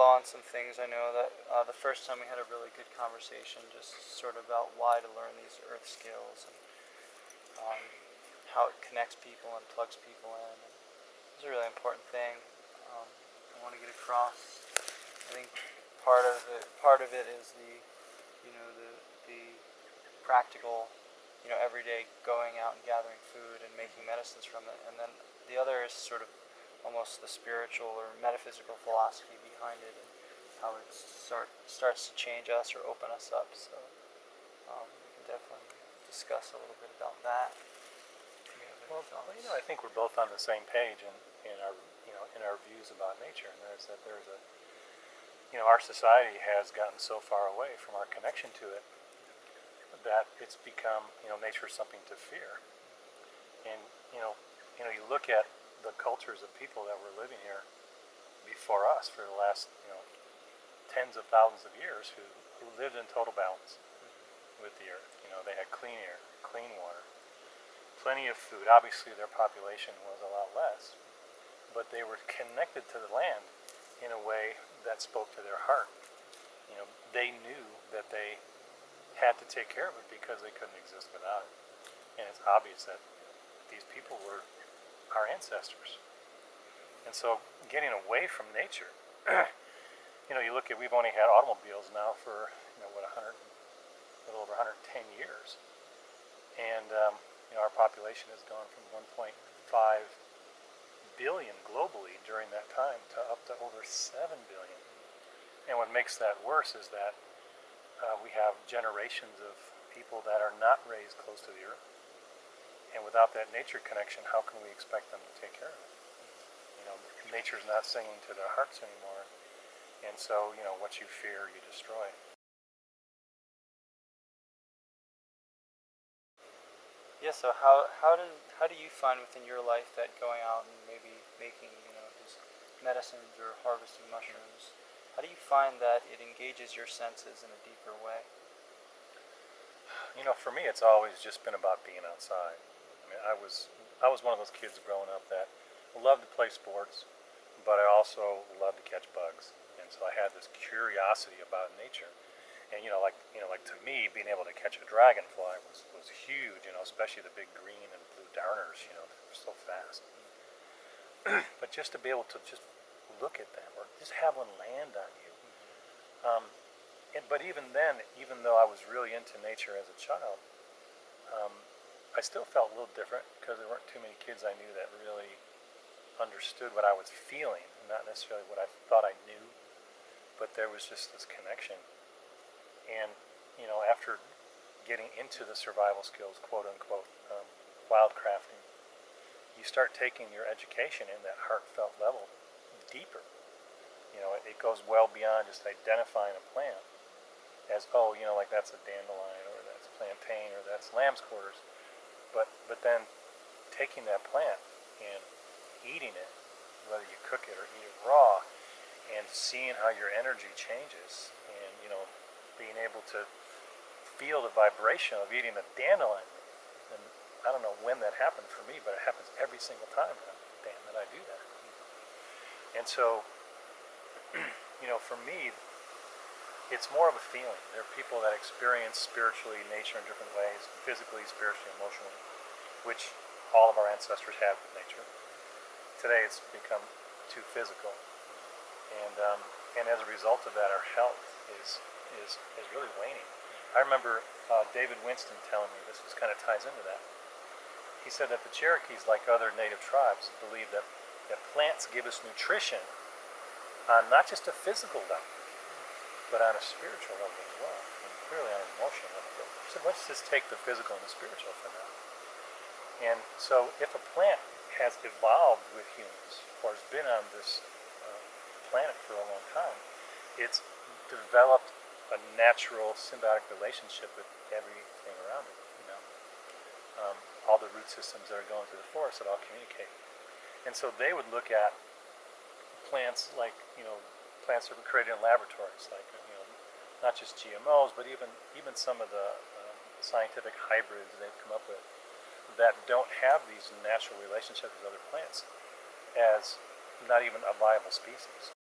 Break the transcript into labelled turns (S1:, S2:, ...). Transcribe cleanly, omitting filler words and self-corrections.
S1: law on some things. I know that the first time we had a really good conversation, just sort of about why to learn these earth skills and um, how it connects people and plugs people in. And it's a really important thing. I want to get across. I think part of it is the practical, everyday going out and gathering food and making medicines from it, and then the other is sort of almost the spiritual or metaphysical philosophy behind it and how it starts to change us or open us up. So we can definitely discuss a little bit about that.
S2: Well, I think we're both on the same page in our views about nature, and there's our society has gotten so far away from our connection to it that it's become, nature is something to fear. And you look at the cultures of people that were living here before us for the last tens of thousands of years who lived in total balance with the earth. They had clean air, clean water, plenty of food. Obviously their population was a lot less, but they were connected to the land in a way that spoke to their heart. They knew that they had to take care of it because they couldn't exist without it. And it's obvious that these people were our ancestors. And so getting away from nature, you look at, we've only had automobiles now for, a little over 110 years. And, our population has gone from 1.5 billion globally during that time to up to over 7 billion. And what makes that worse is that we have generations of people that are not raised close to the earth. And without that nature connection, how can we expect them to take care of it? Nature's not singing to their hearts anymore. And so, what you fear, you destroy.
S1: Yeah, so how do you find within your life that going out and maybe making, these medicines or harvesting mushrooms, how do you find that it engages your senses in a deeper way?
S2: For me, it's always just been about being outside. I was one of those kids growing up that loved to play sports, but I also loved to catch bugs. And so I had this curiosity about nature. And like to me, being able to catch a dragonfly was huge. Especially the big green and blue darners. They were so fast. But just to be able to just look at them or just have one land on you. But even then, even though I was really into nature as a child, I still felt a little different because there weren't too many kids I knew that really understood what I was feeling, not necessarily what I thought I knew, but there was just this connection. And, after getting into the survival skills, quote unquote, wildcrafting, you start taking your education in that heartfelt level deeper. It goes well beyond just identifying a plant as, like that's a dandelion or that's plantain or that's lamb's quarters. But then taking that plant and eating it, whether you cook it or eat it raw, and seeing how your energy changes, and being able to feel the vibration of eating a dandelion. And I don't know when that happened for me, but it happens every single time that I do that. And so, for me, it's more of a feeling. There are people that experience spiritually nature in different ways, physically, spiritually, emotionally, which all of our ancestors had with nature. Today it's become too physical. And as a result of that, our health is really waning. I remember David Winston telling me, this kind of ties into that. He said that the Cherokees, like other native tribes, believe that plants give us nutrition on not just a physical level, but on a spiritual level as well, and clearly on an emotional level. So let's just take the physical and the spiritual for now. And so if a plant has evolved with humans, or has been on this planet for a long time, it's developed a natural symbiotic relationship with everything around it. All the root systems that are going through the forest that all communicate. And so they would look at plants like, plants that were created in laboratories, like, not just GMOs, but even some of the scientific hybrids they've come up with that don't have these natural relationships with other plants as not even a viable species.